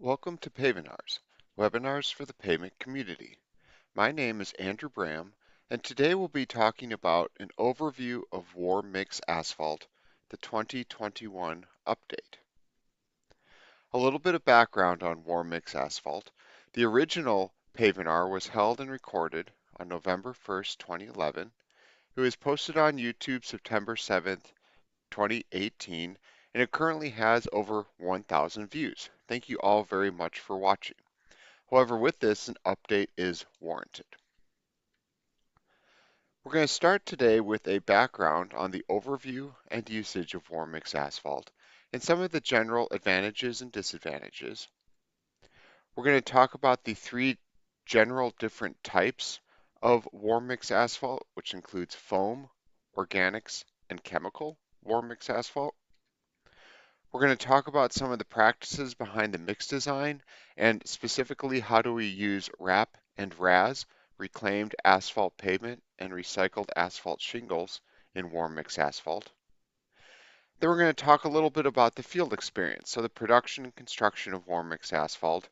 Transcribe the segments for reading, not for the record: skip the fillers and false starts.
Welcome to Pavinars, webinars for the pavement community. My name is Andrew Bram, and today we'll be talking about an overview of Warm Mix Asphalt, the 2021 update. A little bit of background on Warm Mix Asphalt. The original Pavinar was held and recorded on November 1st, 2011. It was posted on YouTube September 7th, 2018, and it currently has over 1,000 views. Thank you all very much for watching. However, with this, an update is warranted. We're going to start today with a background on the overview and usage of Warm Mix Asphalt and some of the general advantages and disadvantages. We're going to talk about the three general different types of Warm Mix Asphalt, which includes foam, organics, and chemical Warm Mix Asphalt. We're going to talk about some of the practices behind the mix design and specifically how do we use RAP and RAS, reclaimed asphalt pavement and recycled asphalt shingles in Warm Mix Asphalt. Then we're going to talk a little bit about the field experience, so the production and construction of Warm Mix Asphalt.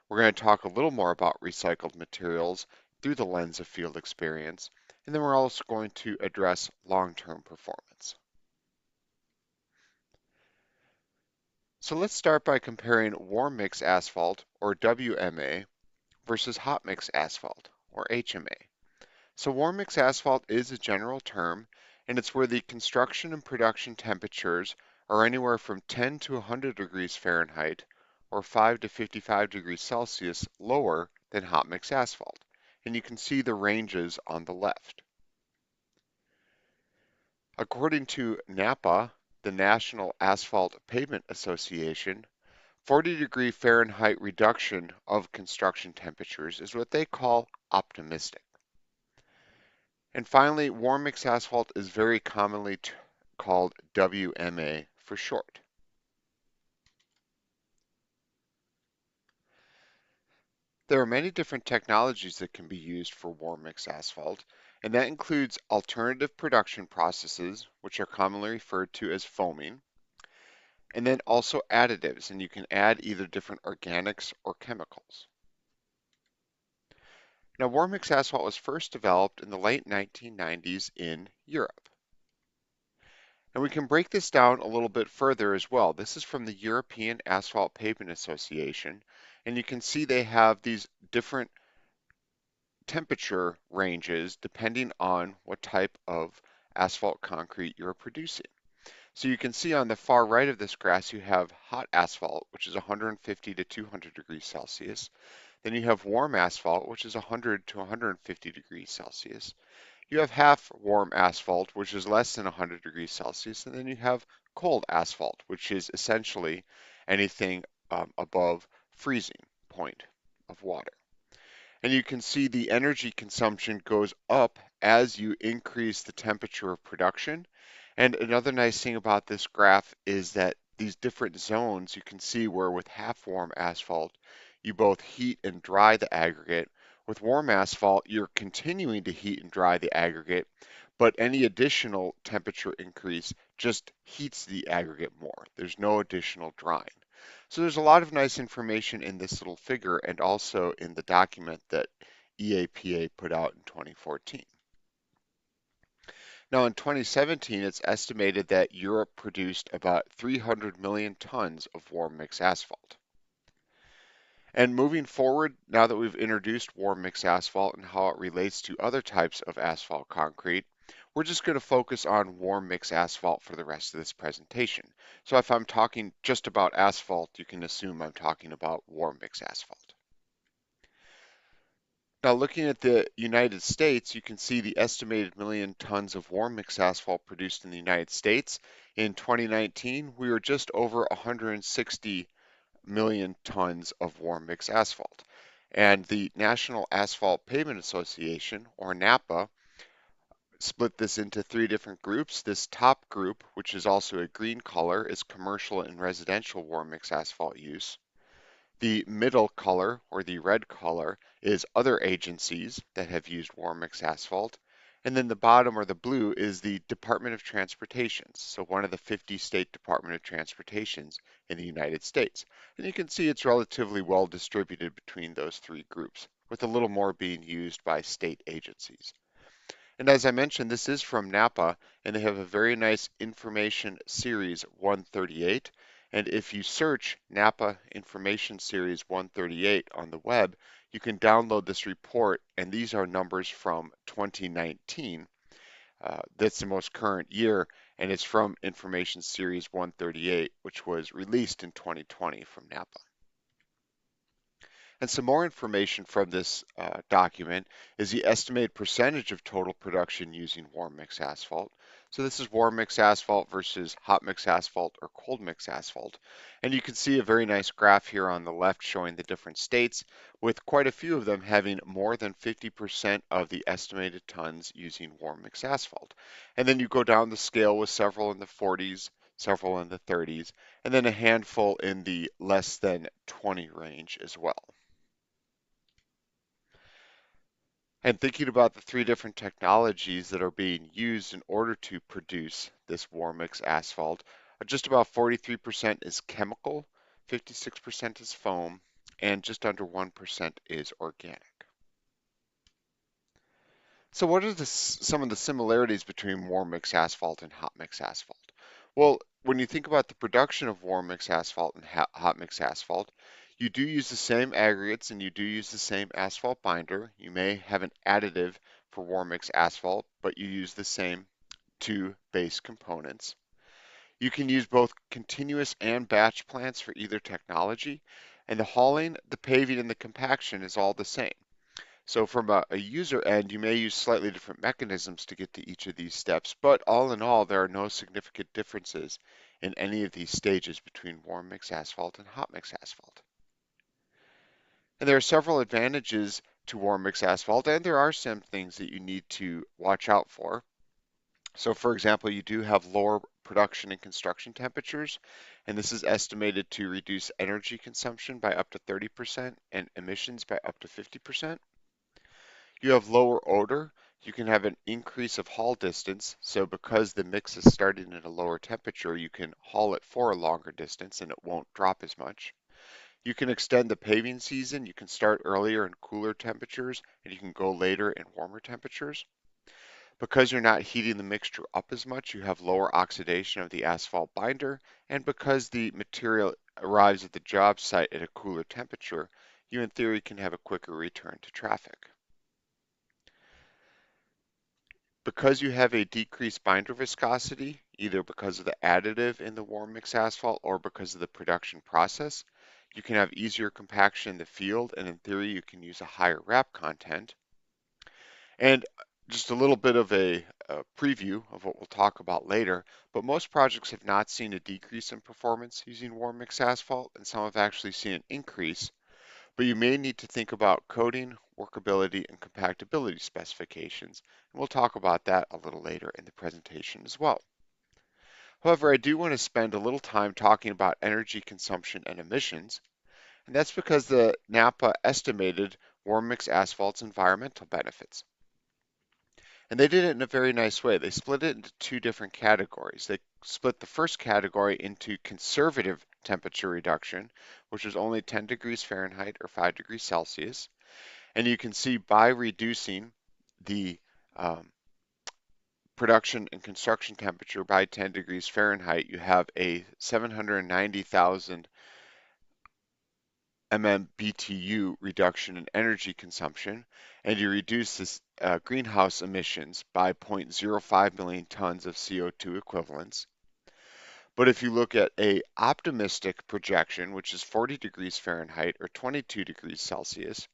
We're going to talk a little more about recycled materials through the lens of field experience, and then we're also going to address long-term performance. So let's start by comparing warm mix asphalt, or WMA, versus hot mix asphalt, or HMA. So warm mix asphalt is a general term, and it's where the construction and production temperatures are anywhere from 10 to 100 degrees Fahrenheit, or 5 to 55 degrees Celsius lower than hot mix asphalt. And you can see the ranges on the left. According to NAPA, the National Asphalt Pavement Association, 40-degree Fahrenheit reduction of construction temperatures is what they call optimistic. And finally, warm mix asphalt is very commonly called WMA for short. There are many different technologies that can be used for warm mix asphalt, and that includes alternative production processes, which are commonly referred to as foaming, and then also additives, and you can add either different organics or chemicals. Now, warm mix asphalt was first developed in the late 1990s in Europe. And we can break this down a little bit further as well. This is from the European Asphalt Pavement Association, and you can see they have these different temperature ranges depending on what type of asphalt concrete you're producing. So you can see on the far right of this graph, you have hot asphalt, which is 150 to 200 degrees Celsius. Then you have warm asphalt, which is 100 to 150 degrees Celsius. You have half warm asphalt, which is less than 100 degrees Celsius. And then you have cold asphalt, which is essentially anything above freezing point of water. And you can see the energy consumption goes up as you increase the temperature of production. And another nice thing about this graph is that these different zones, you can see where with half warm asphalt, you both heat and dry the aggregate. With warm asphalt, you're continuing to heat and dry the aggregate, but any additional temperature increase just heats the aggregate more. There's no additional drying. So there's a lot of nice information in this little figure and also in the document that EAPA put out in 2014. Now in 2017, it's estimated that Europe produced about 300 million tons of warm mix asphalt. And moving forward, now that we've introduced warm mix asphalt and how it relates to other types of asphalt concrete, we're just going to focus on warm mix asphalt for the rest of this presentation. So if I'm talking just about asphalt, you can assume I'm talking about warm mix asphalt. Now looking at the United States, you can see the estimated million tons of warm mix asphalt produced in the United States. In 2019, we were just over 160 million tons of warm mix asphalt. And the National Asphalt Pavement Association, or NAPA, split this into three different groups. This top group, which is also a green color, is commercial and residential warm mix asphalt use. The middle color, or the red color, is other agencies that have used warm mix asphalt. And then the bottom, or the blue, is the Department of Transportation, so one of the 50 state Department of Transportations in the United States. And you can see it's relatively well distributed between those three groups, with a little more being used by state agencies. And as I mentioned, this is from NAPA, and they have a very nice information series 138. And if you search NAPA Information Series 138 on the web, you can download this report, and these are numbers from 2019. That's the most current year, and it's from Information Series 138, which was released in 2020 from NAPA. And some more information from this document is the estimated percentage of total production using warm mix asphalt. So this is warm mix asphalt versus hot mix asphalt or cold mix asphalt. And you can see a very nice graph here on the left showing the different states, with quite a few of them having more than 50% of the estimated tons using warm mix asphalt. And then you go down the scale with several in the 40s, several in the 30s, and then a handful in the less than 20 range as well. And thinking about the three different technologies that are being used in order to produce this warm mix asphalt, just about 43% is chemical, 56% is foam, and just under 1% is organic. So what are some of the similarities between warm mix asphalt and hot mix asphalt? Well, when you think about the production of warm mix asphalt and hot mix asphalt, you do use the same aggregates and you do use the same asphalt binder. You may have an additive for warm mix asphalt, but you use the same two base components. You can use both continuous and batch plants for either technology, and the hauling, the paving, and the compaction is all the same. So from a user end, you may use slightly different mechanisms to get to each of these steps, but all in all, there are no significant differences in any of these stages between warm mix asphalt and hot mix asphalt. And there are several advantages to warm mix asphalt, and there are some things that you need to watch out for. So for example, you do have lower production and construction temperatures, and this is estimated to reduce energy consumption by up to 30% and emissions by up to 50%. You have lower odor. You can have an increase of haul distance. So because the mix is starting at a lower temperature, you can haul it for a longer distance and it won't drop as much. You can extend the paving season. You can start earlier in cooler temperatures and you can go later in warmer temperatures. Because you're not heating the mixture up as much, you have lower oxidation of the asphalt binder. And because the material arrives at the job site at a cooler temperature, you in theory can have a quicker return to traffic. Because you have a decreased binder viscosity, either because of the additive in the warm mix asphalt or because of the production process, you can have easier compaction in the field, and in theory, you can use a higher RAP content. And just a little bit of a preview of what we'll talk about later, but most projects have not seen a decrease in performance using warm mix asphalt, and some have actually seen an increase. But you may need to think about coding, workability, and compactability specifications, and we'll talk about that a little later in the presentation as well. However, I do want to spend a little time talking about energy consumption and emissions, and that's because the NAPA estimated warm mix asphalt's environmental benefits. And they did it in a very nice way. They split it into two different categories. They split the first category into conservative temperature reduction, which is only 10 degrees Fahrenheit or 5 degrees Celsius. And you can see by reducing the production and construction temperature by 10 degrees Fahrenheit, you have a 790,000 MMBTU reduction in energy consumption, and you reduce this greenhouse emissions by 0.05 million tons of CO2 equivalents. But if you look at a optimistic projection, which is 40 degrees Fahrenheit or 22 degrees Celsius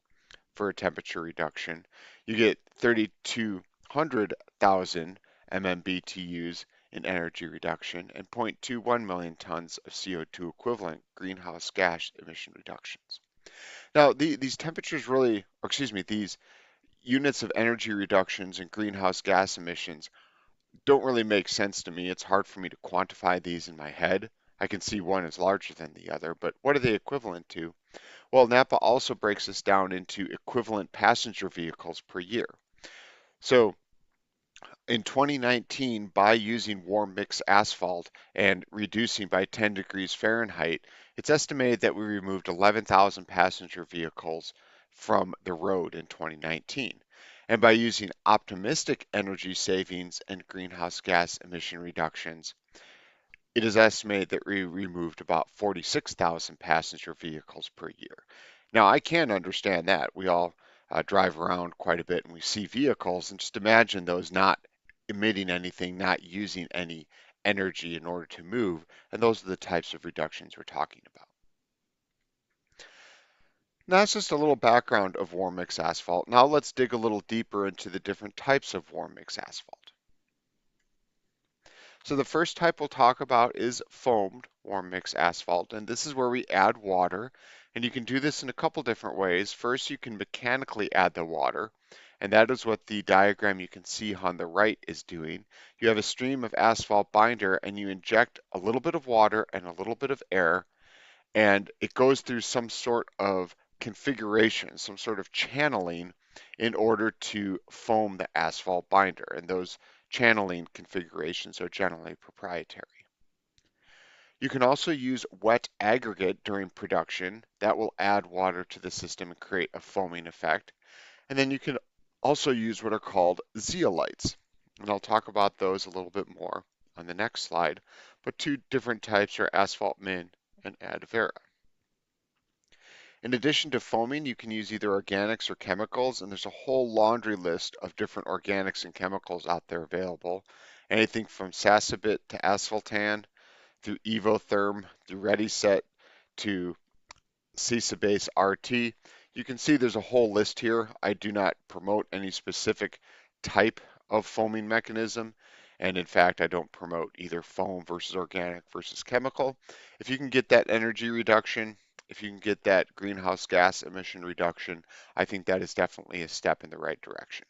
for a temperature reduction, you get 3,200,000 MMBTUs in energy reduction and 0.21 million tons of CO2 equivalent greenhouse gas emission reductions. Now, these temperatures really, or excuse me, these units of energy reductions and greenhouse gas emissions don't really make sense to me. It's hard for me to quantify these in my head. I can see one is larger than the other, but what are they equivalent to? Well, NAPA also breaks this down into equivalent passenger vehicles per year. So In 2019, by using warm mix asphalt and reducing by 10 degrees Fahrenheit, it's estimated that we removed 11,000 passenger vehicles from the road in 2019. And by using optimistic energy savings and greenhouse gas emission reductions, it is estimated that we removed about 46,000 passenger vehicles per year. Now, I can understand that. We all drive around quite a bit and we see vehicles, and just imagine those not emitting anything, not using any energy in order to move. And those are the types of reductions we're talking about. Now, that's just a little background of warm mix asphalt. Now, let's dig a little deeper into the different types of warm mix asphalt. So the first type we'll talk about is foamed warm mix asphalt, and this is where we add water, and you can do this in a couple different ways. First, you can mechanically add the water, and that is what the diagram you can see on the right is doing. You have a stream of asphalt binder, and you inject a little bit of water and a little bit of air, and it goes through some sort of configuration, some sort of channeling in order to foam the asphalt binder. And those channeling configurations are generally proprietary. You can also use wet aggregate during production. That will add water to the system and create a foaming effect. And then you can also use what are called zeolites. And I'll talk about those a little bit more on the next slide. But two different types are asphalt min and advera. In addition to foaming, you can use either organics or chemicals, and there's a whole laundry list of different organics and chemicals out there available. Anything from Sasabit to Asphaltan, through Evotherm, through ReadySet to Cesabase RT. You can see there's a whole list here. I do not promote any specific type of foaming mechanism, and in fact, I don't promote either foam versus organic versus chemical. If you can get that energy reduction, if you can get that greenhouse gas emission reduction, I think that is definitely a step in the right direction.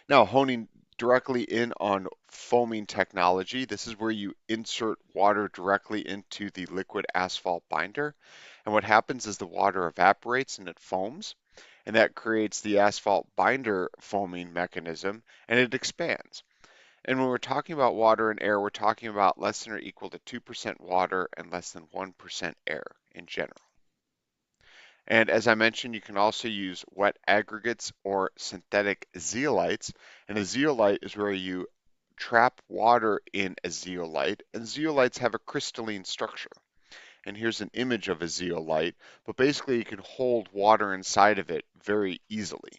Now, honing directly in on foaming technology, this is where you insert water directly into the liquid asphalt binder. And what happens is the water evaporates and it foams, and that creates the asphalt binder foaming mechanism, and it expands. And when we're talking about water and air, we're talking about less than or equal to 2% water and less than 1% air in general. And as I mentioned, you can also use wet aggregates or synthetic zeolites. And a zeolite is where you trap water in a zeolite, and zeolites have a crystalline structure. And here's an image of a zeolite, but basically you can hold water inside of it very easily.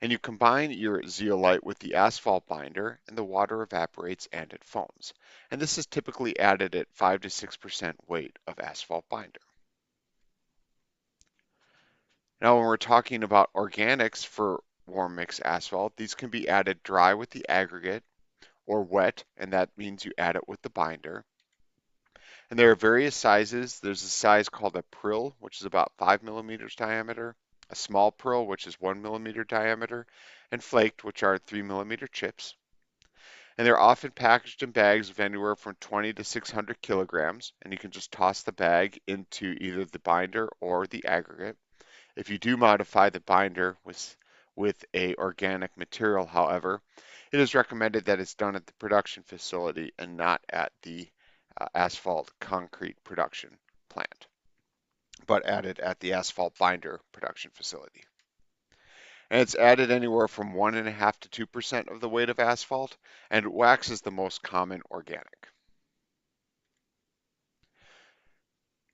And you combine your zeolite with the asphalt binder, and the water evaporates and it foams. And this is typically added at 5 to 6% weight of asphalt binder. Now, when we're talking about organics for warm mix asphalt, these can be added dry with the aggregate or wet, and that means you add it with the binder. And there are various sizes. There's a size called a prill, which is about 5 millimeters diameter, a small prill, which is 1 millimeter diameter, and flaked, which are 3 millimeter chips. And they're often packaged in bags of anywhere from 20 to 600 kilograms, and you can just toss the bag into either the binder or the aggregate. If you do modify the binder with a organic material, however, it is recommended that it's done at the production facility and not at the asphalt concrete production plant, but added at the asphalt binder production facility. And it's added anywhere from 1.5% to 2% of the weight of asphalt, and wax is the most common organic.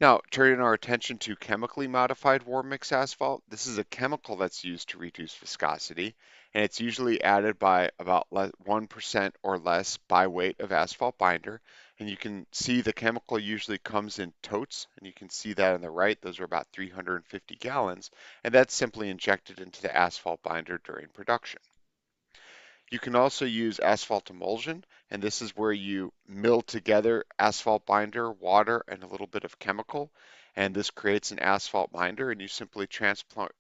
Now, turning our attention to chemically modified warm mix asphalt, this is a chemical that's used to reduce viscosity, and it's usually added by about 1% or less by weight of asphalt binder. And you can see the chemical usually comes in totes, and you can see that on the right. Those are about 350 gallons, and that's simply injected into the asphalt binder during production. You can also use asphalt emulsion, and this is where you mill together asphalt binder, water, and a little bit of chemical, and this creates an asphalt binder, and you simply transport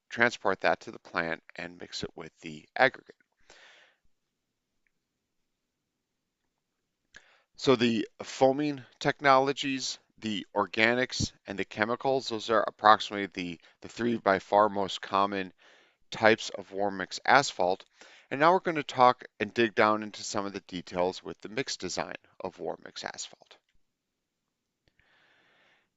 that to the plant and mix it with the aggregate. So the foaming technologies, the organics, and the chemicals, those are approximately the three by far most common types of warm mix asphalt. And now we're going to talk and dig down into some of the details with the mix design of Warm Mix Asphalt.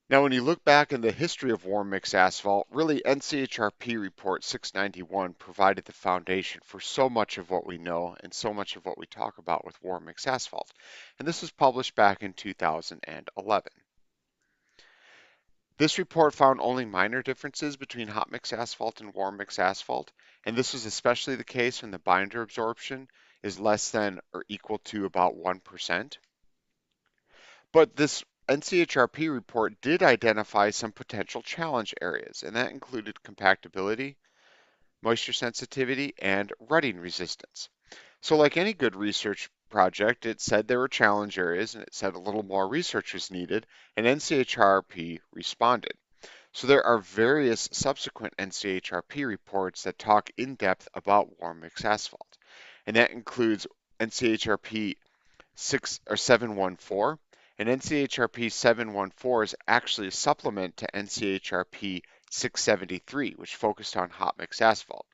Now, when you look back in the history of Warm Mix Asphalt, really NCHRP Report 691 provided the foundation for so much of what we know and so much of what we talk about with Warm Mix Asphalt. And this was published back in 2011. This report found only minor differences between hot mix asphalt and warm mix asphalt, and this was especially the case when the binder absorption is less than or equal to about 1%. But this NCHRP report did identify some potential challenge areas, and that included compactability, moisture sensitivity, and rutting resistance. So like any good research project, it said there were challenge areas and it said a little more research was needed, and NCHRP responded. So there are various subsequent NCHRP reports that talk in depth about warm mix asphalt, and that includes NCHRP 714, and NCHRP 714 is actually a supplement to NCHRP 673, which focused on hot mix asphalt.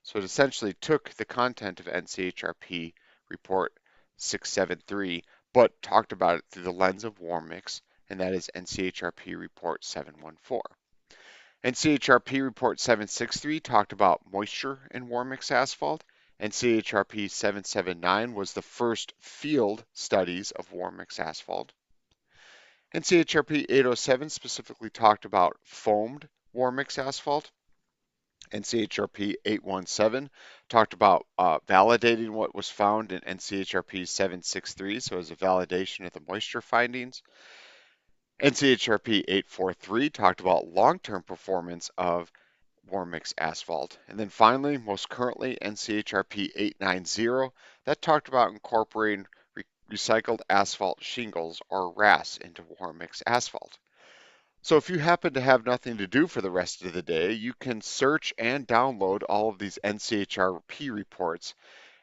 So it essentially took the content of NCHRP report 673, but talked about it through the lens of warm mix, and that is NCHRP report 714. NCHRP report 763 talked about moisture in warm mix asphalt. NCHRP 779 was the first field studies of warm mix asphalt. NCHRP 807 specifically talked about foamed warm mix asphalt. NCHRP 817 talked about validating what was found in NCHRP 763, so as a validation of the moisture findings. NCHRP 843 talked about long-term performance of warm mix asphalt. And then finally, most currently, NCHRP 890, that talked about incorporating recycled asphalt shingles, or RAS, into warm mix asphalt. So if you happen to have nothing to do for the rest of the day, you can search and download all of these NCHRP reports,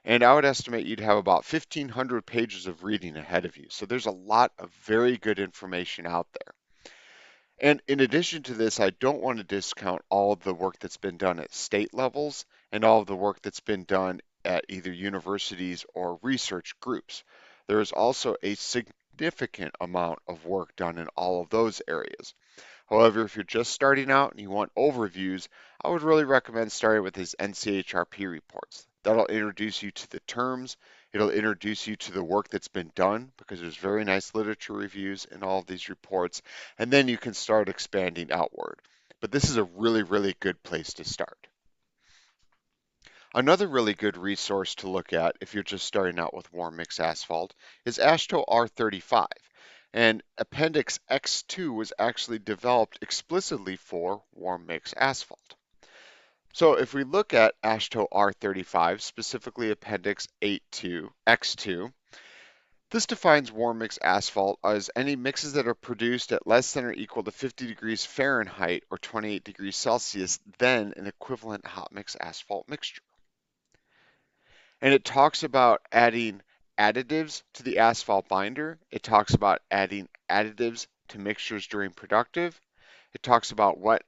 and I would estimate you'd have about 1,500 pages of reading ahead of you. So there's a lot of very good information out there. And in addition to this, I don't want to discount all of the work that's been done at state levels and all of the work that's been done at either universities or research groups. There is also a significant amount of work done in all of those areas. However, if you're just starting out and you want overviews, I would really recommend starting with these NCHRP reports. That'll introduce you to the terms, it'll introduce you to the work that's been done because there's very nice literature reviews in all of these reports, and then you can start expanding outward. But this is a really, really good place to start. Another really good resource to look at if you're just starting out with warm mix asphalt is AASHTO R35. And Appendix X2 was actually developed explicitly for warm mix asphalt. So if we look at AASHTO R35, specifically Appendix X2, this defines warm mix asphalt as any mixes that are produced at less than or equal to 50 degrees Fahrenheit or 28 degrees Celsius than an equivalent hot mix asphalt mixture. And it talks about adding additives to the asphalt binder. It talks about adding additives to mixtures during productive. It talks about wet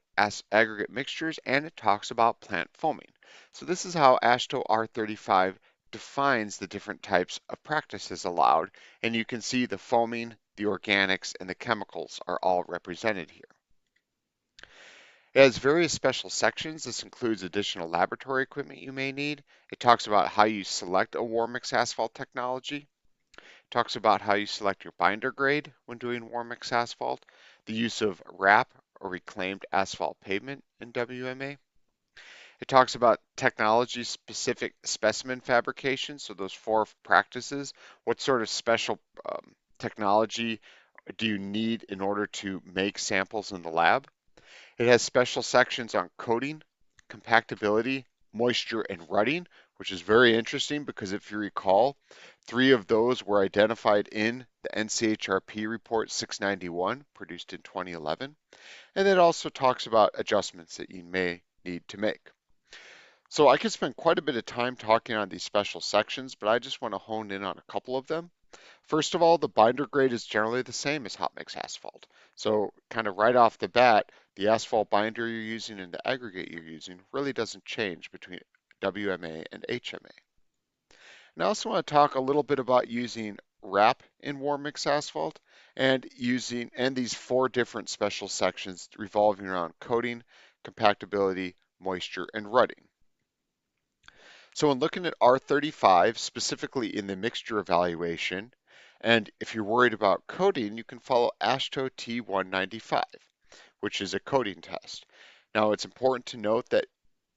aggregate mixtures, and it talks about plant foaming. So this is how AASHTO R35 defines the different types of practices allowed, and you can see the foaming, the organics, and the chemicals are all represented here. It has various special sections. This includes additional laboratory equipment you may need. It talks about how you select a warm mix asphalt technology. It talks about how you select your binder grade when doing warm mix asphalt, the use of RAP or reclaimed asphalt pavement in WMA. It talks about technology specific specimen fabrication, so those 4 practices. What sort of special technology do you need in order to make samples in the lab? It has special sections on coating, compactability, moisture, and rutting, which is very interesting because if you recall, 3 of those were identified in the NCHRP report 691 produced in 2011. And it also talks about adjustments that you may need to make. So I could spend quite a bit of time talking on these special sections, but I just want to hone in on a couple of them. First of all, the binder grade is generally the same as hot mix asphalt. So kind of right off the bat, the asphalt binder you're using and the aggregate you're using really doesn't change between WMA and HMA. And I also want to talk a little bit about using RAP in warm mix asphalt and these 4 different special sections revolving around coating, compactability, moisture, and rutting. So when looking at R35, specifically in the mixture evaluation, and if you're worried about coating, you can follow AASHTO T195, which is a coating test. Now it's important to note that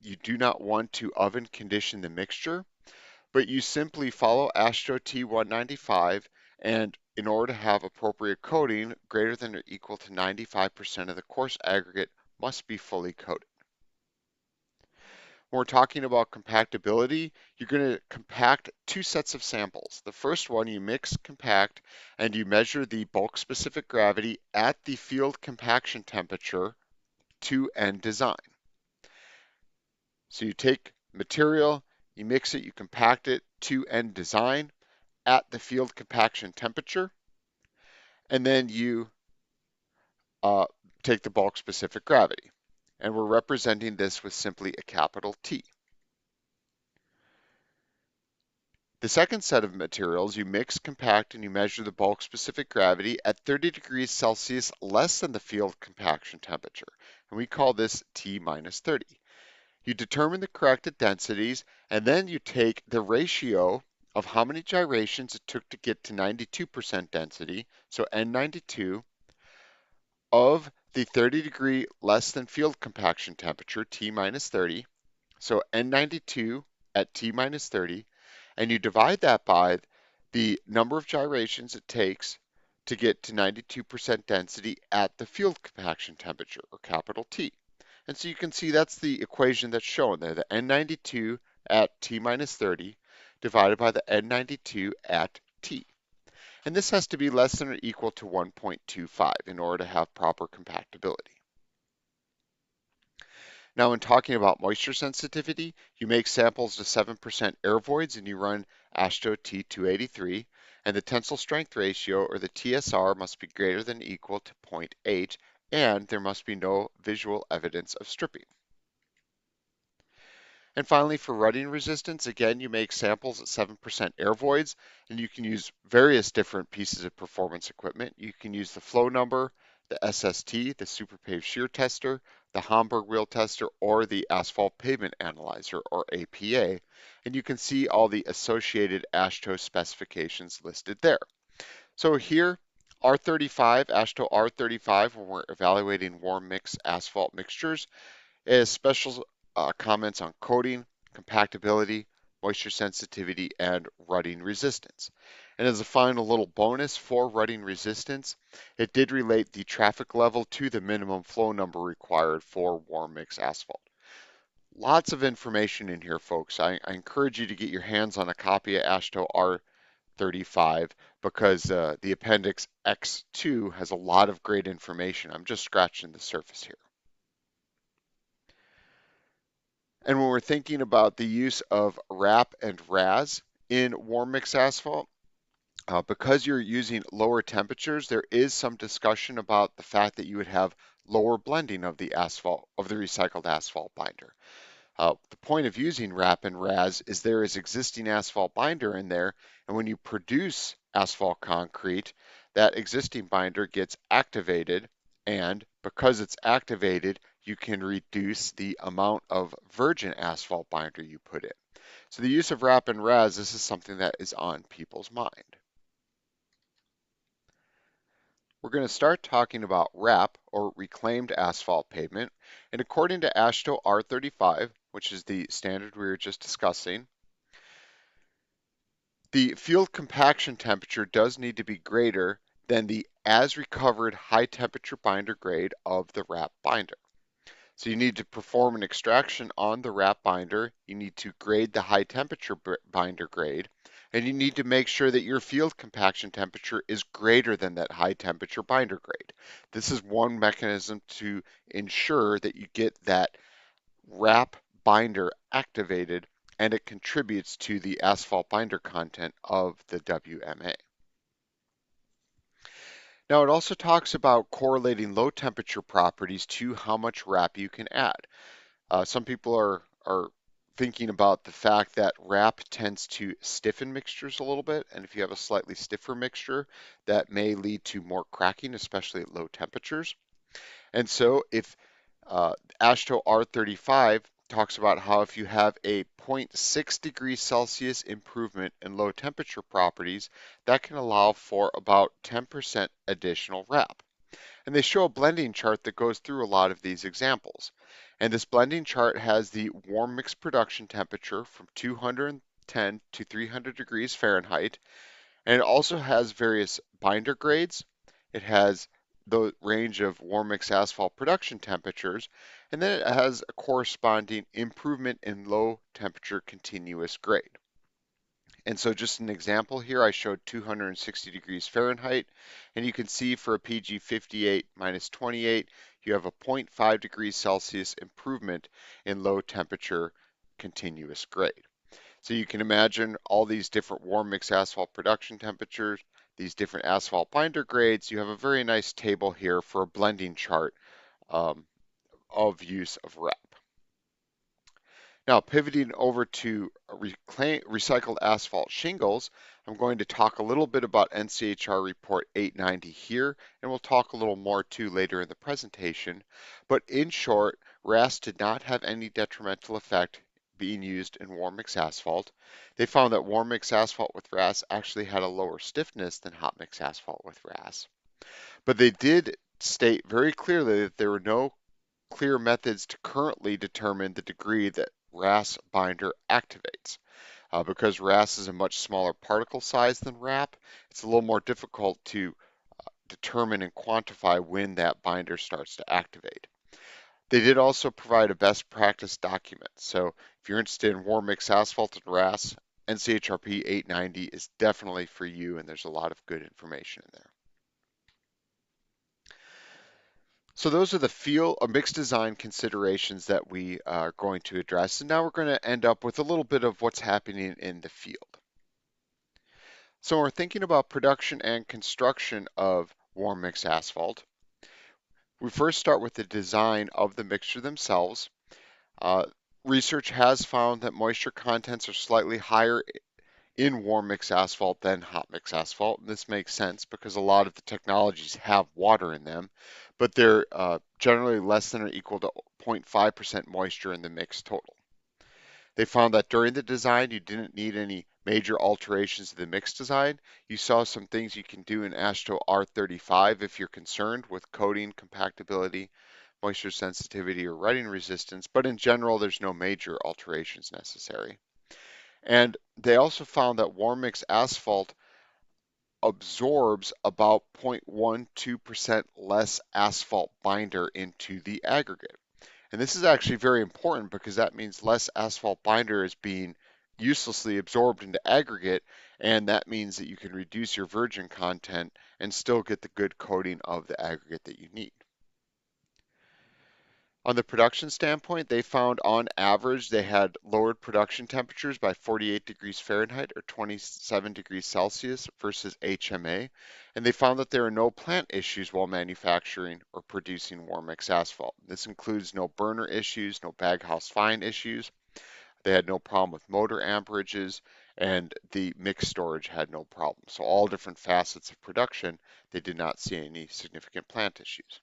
you do not want to oven condition the mixture, but you simply follow AASHTO T195, and in order to have appropriate coating, greater than or equal to 95% of the coarse aggregate must be fully coated. When we're talking about compactability, you're going to compact 2 sets of samples. The first one, you mix, compact, and you measure the bulk specific gravity at the field compaction temperature to end design. So you take material, you mix it, you compact it to end design at the field compaction temperature, and then you uh, take the bulk specific gravity. And we're representing this with simply a capital T. The second set of materials, you mix, compact, and you measure the bulk specific gravity at 30 degrees Celsius less than the field compaction temperature. And we call this T minus 30. You determine the corrected densities, and then you take the ratio of how many gyrations it took to get to 92% density, so N92, of the 30 degree less than field compaction temperature, T minus 30, so N92 at T minus 30, and you divide that by the number of gyrations it takes to get to 92% density at the field compaction temperature, or capital T. And so you can see that's the equation that's shown there, the N92 at T minus 30 divided by the N92 at T. And this has to be less than or equal to 1.25 in order to have proper compactability. Now, when talking about moisture sensitivity, you make samples to 7% air voids and you run AASHTO T283, and the tensile strength ratio, or the TSR, must be greater than or equal to 0.8, and there must be no visual evidence of stripping. And finally, for rutting resistance, again, you make samples at 7% air voids, and you can use various different pieces of performance equipment. You can use the flow number, the SST, the Super Pave Shear Tester, the Hamburg Wheel Tester, or the Asphalt Pavement Analyzer, or APA, and you can see all the associated AASHTO specifications listed there. So here, R35, AASHTO R35, when we're evaluating warm mix asphalt mixtures, is special comments on coating, compactability, moisture sensitivity, and rutting resistance. And as a final little bonus for rutting resistance, it did relate the traffic level to the minimum flow number required for warm mix asphalt. Lots of information in here, folks. I encourage you to get your hands on a copy of AASHTO R35 because the Appendix X2 has a lot of great information. I'm just scratching the surface here. And when we're thinking about the use of RAP and RAS in warm mix asphalt, because you're using lower temperatures, there is some discussion about the fact that you would have lower blending of the asphalt, of the recycled asphalt binder. The point of using RAP and RAS is there is existing asphalt binder in there, and when you produce asphalt concrete, that existing binder gets activated, and because it's activated, you can reduce the amount of virgin asphalt binder you put in. So the use of RAP and RAS, this is something that is on people's mind. We're going to start talking about RAP, or reclaimed asphalt pavement, and according to AASHTO R35, which is the standard we were just discussing, the field compaction temperature does need to be greater than the as recovered high temperature binder grade of the RAP binder. So you need to perform an extraction on the RAP binder, you need to grade the high temperature binder grade, and you need to make sure that your field compaction temperature is greater than that high temperature binder grade. This is one mechanism to ensure that you get that RAP binder activated and it contributes to the asphalt binder content of the WMA. Now it also talks about correlating low temperature properties to how much RAP you can add. Some people are thinking about the fact that RAP tends to stiffen mixtures a little bit, and if you have a slightly stiffer mixture, that may lead to more cracking, especially at low temperatures. And so if AASHTO R35 talks about how if you have a zero point 0.6 degrees Celsius improvement in low temperature properties, that can allow for about 10% additional RAP. And they show a blending chart that goes through a lot of these examples. And this blending chart has the warm mix production temperature from 210 to 300 degrees Fahrenheit. And it also has various binder grades. It has the range of warm mix asphalt production temperatures. And then it has a corresponding improvement in low temperature continuous grade. And so just an example here, I showed 260 degrees Fahrenheit, and you can see for a PG 58 minus 28, you have a zero point 0.5 degrees Celsius improvement in low temperature continuous grade. So you can imagine all these different warm mix asphalt production temperatures, these different asphalt binder grades. You have a very nice table here for a blending chart um, of use of REP. Now, pivoting over to recycled asphalt shingles, I'm going to talk a little bit about NCHR Report 890 here, and we'll talk a little more too later in the presentation. But in short, RAS did not have any detrimental effect being used in warm mix asphalt. They found that warm mix asphalt with RAS actually had a lower stiffness than hot mix asphalt with RAS. But they did state very clearly that there were no clear methods to currently determine the degree that RAS binder activates. Because RAS is a much smaller particle size than RAP, it's a little more difficult to determine and quantify when that binder starts to activate. They did also provide a best practice document. So if you're interested in warm mix asphalt and RAS, NCHRP 890 is definitely for you, and there's a lot of good information in there. So those are the field or mixed design considerations that we are going to address. And now we're going to end up with a little bit of what's happening in the field. So when we're thinking about production and construction of warm mix asphalt, we first start with the design of the mixture themselves. Uh, Research has found that moisture contents are slightly higher in warm mix asphalt than hot mix asphalt. And this makes sense because a lot of the technologies have water in them, but they're generally less than or equal to 0.5% moisture in the mix total. They found that during the design, you didn't need any major alterations to the mix design. You saw some things you can do in AASHTO R35 if you're concerned with coating, compactability, moisture sensitivity, or rutting resistance, but in general, there's no major alterations necessary. And they also found that warm mix asphalt absorbs about 0.12% less asphalt binder into the aggregate. And this is actually very important because that means less asphalt binder is being uselessly absorbed into aggregate, and that means that you can reduce your virgin content and still get the good coating of the aggregate that you need. On the production standpoint, they found on average they had lowered production temperatures by 48 degrees Fahrenheit or 27 degrees Celsius versus HMA, and they found that there are no plant issues while manufacturing or producing warm mix asphalt. This includes no burner issues, no baghouse fine issues. They had no problem with motor amperages, and the mix storage had no problem. So all different facets of production, they did not see any significant plant issues.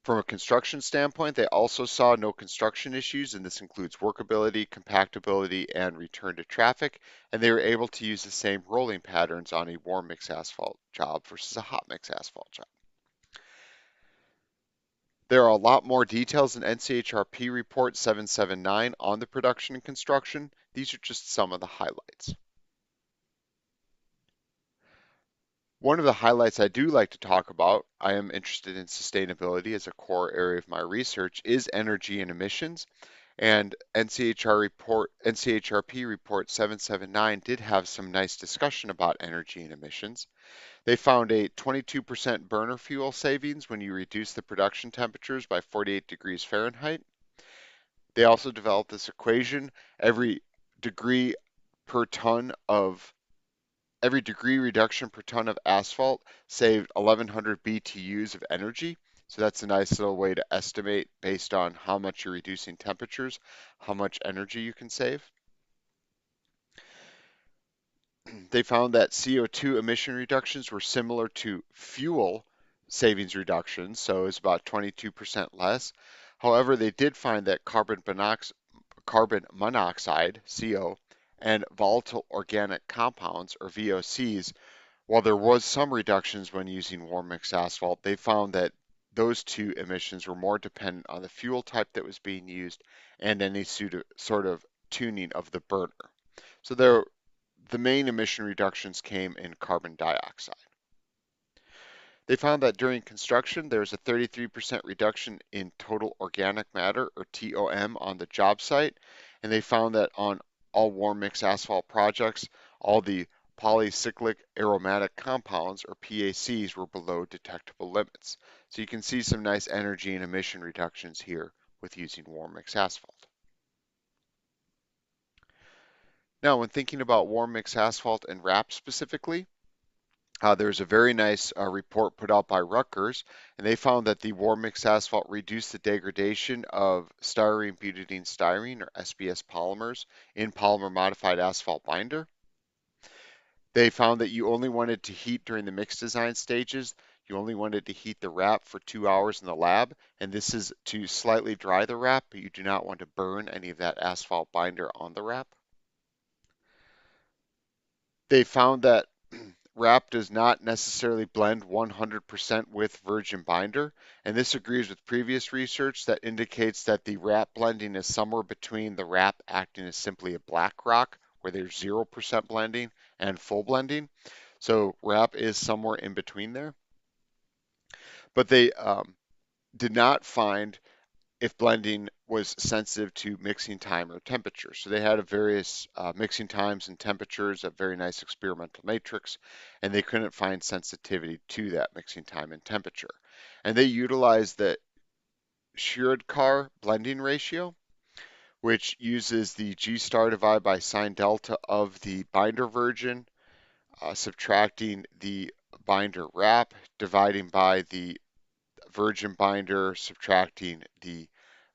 From a construction standpoint, they also saw no construction issues, and this includes workability, compactability, and return to traffic, and they were able to use the same rolling patterns on a warm mix asphalt job versus a hot mix asphalt job. There are a lot more details in NCHRP Report 779 on the production and construction. These are just some of the highlights. One of the highlights I do like to talk about, I am interested in sustainability as a core area of my research, is energy and emissions. And NCHRP report 779 did have some nice discussion about energy and emissions. They found a 22% burner fuel savings when you reduce the production temperatures by 48 degrees Fahrenheit. They also developed this equation: every degree per ton of Every degree reduction per ton of asphalt saved 1,100 BTUs of energy. So that's a nice little way to estimate based on how much you're reducing temperatures, how much energy you can save. They found that CO2 emission reductions were similar to fuel savings reductions, so it's about 22% less. However, they did find that carbon monoxide, CO, and volatile organic compounds, or VOCs, while there was some reductions when using warm mix asphalt, they found that those two emissions were more dependent on the fuel type that was being used and any sort of tuning of the burner. So the main emission reductions came in carbon dioxide. They found that during construction, there was a 33% reduction in total organic matter, or TOM, on the job site. And they found that on all warm mix asphalt projects, all the polycyclic aromatic compounds, or PACs, were below detectable limits. So you can see some nice energy and emission reductions here with using warm mix asphalt. Now, when thinking about warm mix asphalt and RAP specifically, there's a very nice report put out by Rutgers, and they found that the warm mix asphalt reduced the degradation of styrene butadiene styrene, or SBS polymers, in polymer modified asphalt binder. They found that you only wanted to heat during the mix design stages. You only wanted to heat the RAP for 2 hours in the lab, and this is to slightly dry the RAP, but you do not want to burn any of that asphalt binder on the RAP. They found that RAP does not necessarily blend 100% with virgin binder, and this agrees with previous research that indicates that the RAP blending is somewhere between the RAP acting as simply a black rock, where there's 0% blending, and full blending. So RAP is somewhere in between there. But they did not find if blending was sensitive to mixing time or temperature. So they had a various mixing times and temperatures, a very nice experimental matrix, and they couldn't find sensitivity to that mixing time and temperature. And they utilized the Schurd-Carr blending ratio, which uses the G star divided by sine delta of the binder virgin, subtracting the binder RAP, dividing by the virgin binder, subtracting the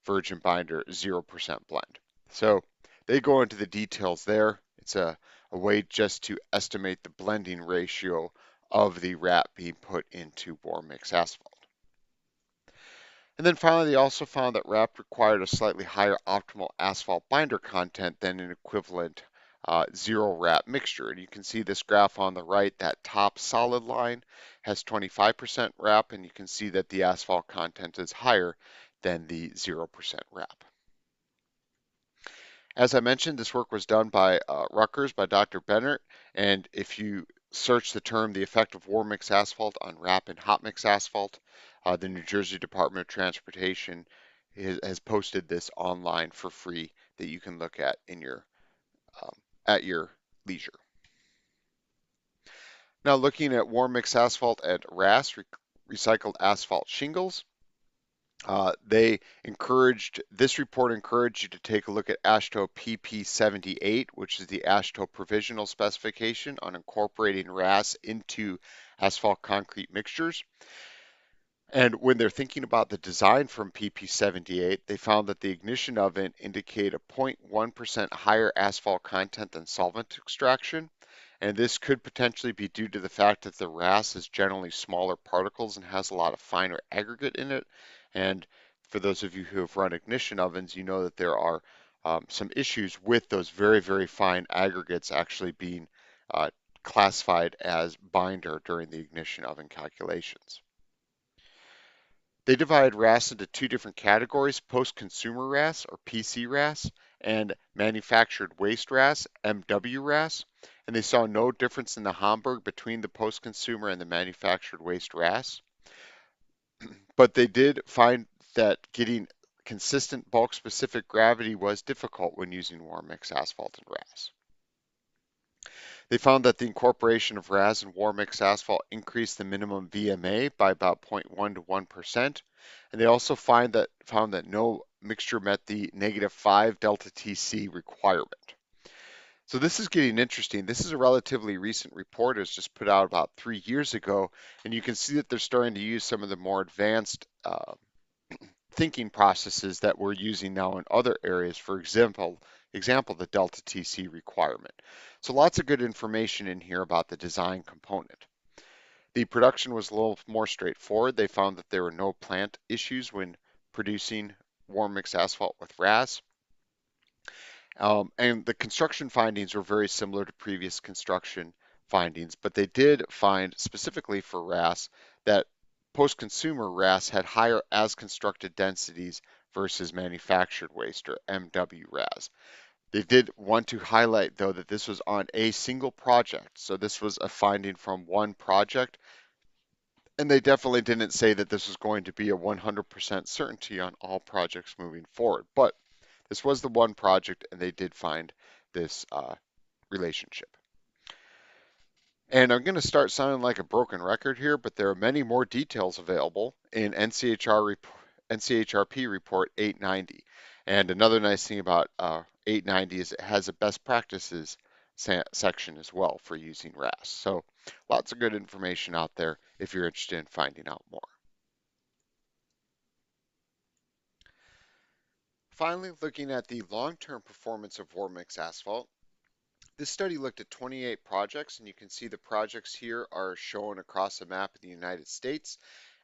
virgin binder 0% blend. So they go into the details there. It's a way just to estimate the blending ratio of the RAP being put into warm mix asphalt. And then finally, they also found that RAP required a slightly higher optimal asphalt binder content than an equivalent zero RAP mixture. And you can see this graph on the right, that top solid line has 25% RAP, and you can see that the asphalt content is higher than the 0% RAP. As I mentioned, this work was done by Rutgers, by Dr. Bennett, and if you search the term the effect of warm mix asphalt on RAP and hot mix asphalt, the New Jersey Department of Transportation has posted this online for free that you can look at in at your leisure. Now looking at warm mix asphalt and RAS, recycled asphalt shingles, this report encouraged you to take a look at AASHTO PP78, which is the AASHTO provisional specification on incorporating RAS into asphalt concrete mixtures. And when they're thinking about the design from PP78, they found that the ignition oven indicate a 0.1% higher asphalt content than solvent extraction. And this could potentially be due to the fact that the RAS is generally smaller particles and has a lot of finer aggregate in it. And for those of you who have run ignition ovens, you know that there are some issues with those very, very fine aggregates actually being classified as binder during the ignition oven calculations. They divide RAS into two different categories, post-consumer RAS, or PC RAS, and manufactured waste RAS, MW RAS, and they saw no difference in the Hamburg between the post-consumer and the manufactured waste RAS. But they did find that getting consistent bulk-specific gravity was difficult when using warm mix asphalt and RAS. They found that the incorporation of RAS and warm mix asphalt increased the minimum VMA by about 0.1 to 1%. And they also found that no mixture met the -5 delta TC requirement. So this is getting interesting. This is a relatively recent report. It was just put out about 3 years ago, and you can see that they're starting to use some of the more advanced thinking processes that we're using now in other areas. For example, the delta TC requirement. So lots of good information in here about the design component. The production was a little more straightforward. They found that there were no plant issues when producing warm mix asphalt with RAS. And the construction findings were very similar to previous construction findings, but they did find specifically for RAS that post-consumer RAS had higher as constructed densities versus manufactured waste, or MWRAS. They did want to highlight, though, that this was on a single project. So this was a finding from one project, and they definitely didn't say that this was going to be a 100% certainty on all projects moving forward. But this was the one project, and they did find this relationship. And I'm going to start sounding like a broken record here, but there are many more details available in NCHRP report 890. And another nice thing about 890 is it has a best practices section as well for using RAS. So lots of good information out there if you're interested in finding out more. Finally, looking at the long-term performance of warm mix asphalt, this study looked at 28 projects, and you can see the projects here are shown across a map of the United States,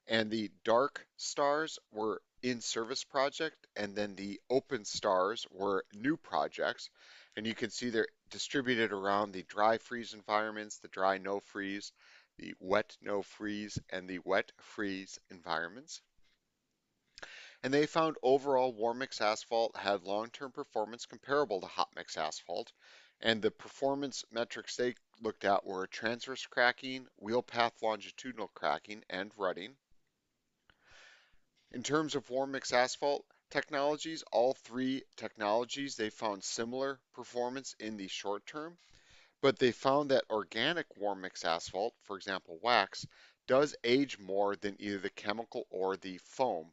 and the dark stars were in-service project, and then the open stars were new projects, and you can see they're distributed around the dry freeze environments, the dry no freeze, the wet no freeze, and the wet freeze environments. And they found overall warm mix asphalt had long-term performance comparable to hot mix asphalt. And the performance metrics they looked at were transverse cracking, wheel path longitudinal cracking, and rutting. In terms of warm mix asphalt technologies, all three technologies, they found similar performance in the short term, but they found that organic warm mix asphalt, for example wax, does age more than either the chemical or the foam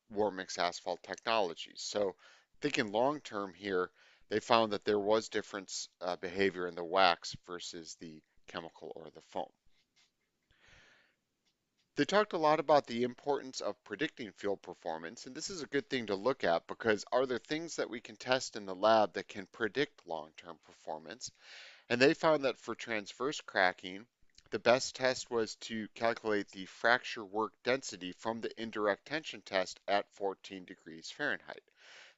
warm mix asphalt technologies. So thinking long term here, they found that there was difference behavior in the wax versus the chemical or the foam. They talked a lot about the importance of predicting field performance, and this is a good thing to look at because are there things that we can test in the lab that can predict long-term performance? And they found that for transverse cracking, the best test was to calculate the fracture work density from the indirect tension test at 14 degrees Fahrenheit.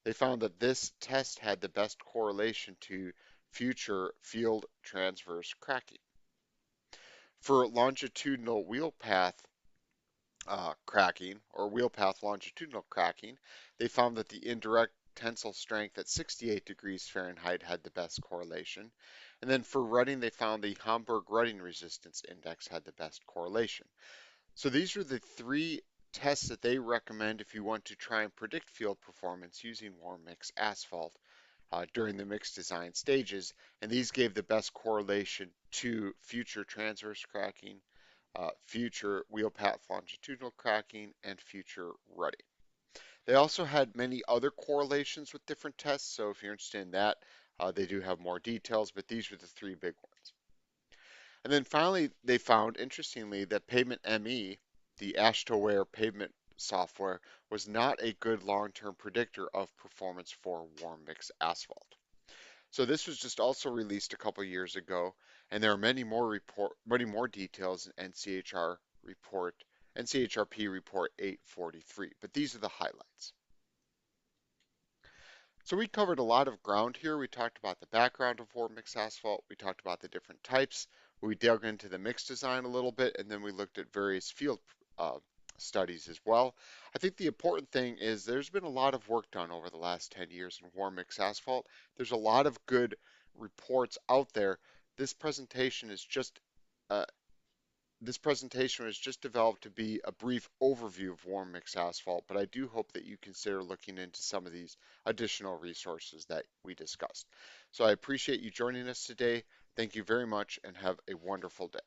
They found that this test had the best correlation to future field transverse cracking. For longitudinal wheel path cracking or wheel path longitudinal cracking, they found that the indirect tensile strength at 68 degrees Fahrenheit had the best correlation. And then for rutting, they found the Hamburg rutting resistance index had the best correlation. So these are the three tests that they recommend if you want to try and predict field performance using warm mix asphalt during the mix design stages. And these gave the best correlation to future transverse cracking, future wheel path longitudinal cracking, and future rutting. They also had many other correlations with different tests, so if you're interested in that, they do have more details, but these were the three big ones. And then finally, they found, interestingly, that Pavement ME, the AASHTO R pavement software, was not a good long-term predictor of performance for warm mix asphalt. So this was just also released a couple years ago, and there are many more details in NCHRP report 843. But these are the highlights. So we covered a lot of ground here. We talked about the background of warm mix asphalt. We talked about the different types. We dug into the mix design a little bit, and then we looked at various field studies as well. I think the important thing is there's been a lot of work done over the last 10 years in warm mix asphalt. There's a lot of good reports out there. This presentation is just uh, this presentation was just developed to be a brief overview of warm mix asphalt, but I do hope that you consider looking into some of these additional resources that we discussed. So I appreciate you joining us today. Thank you very much and have a wonderful day.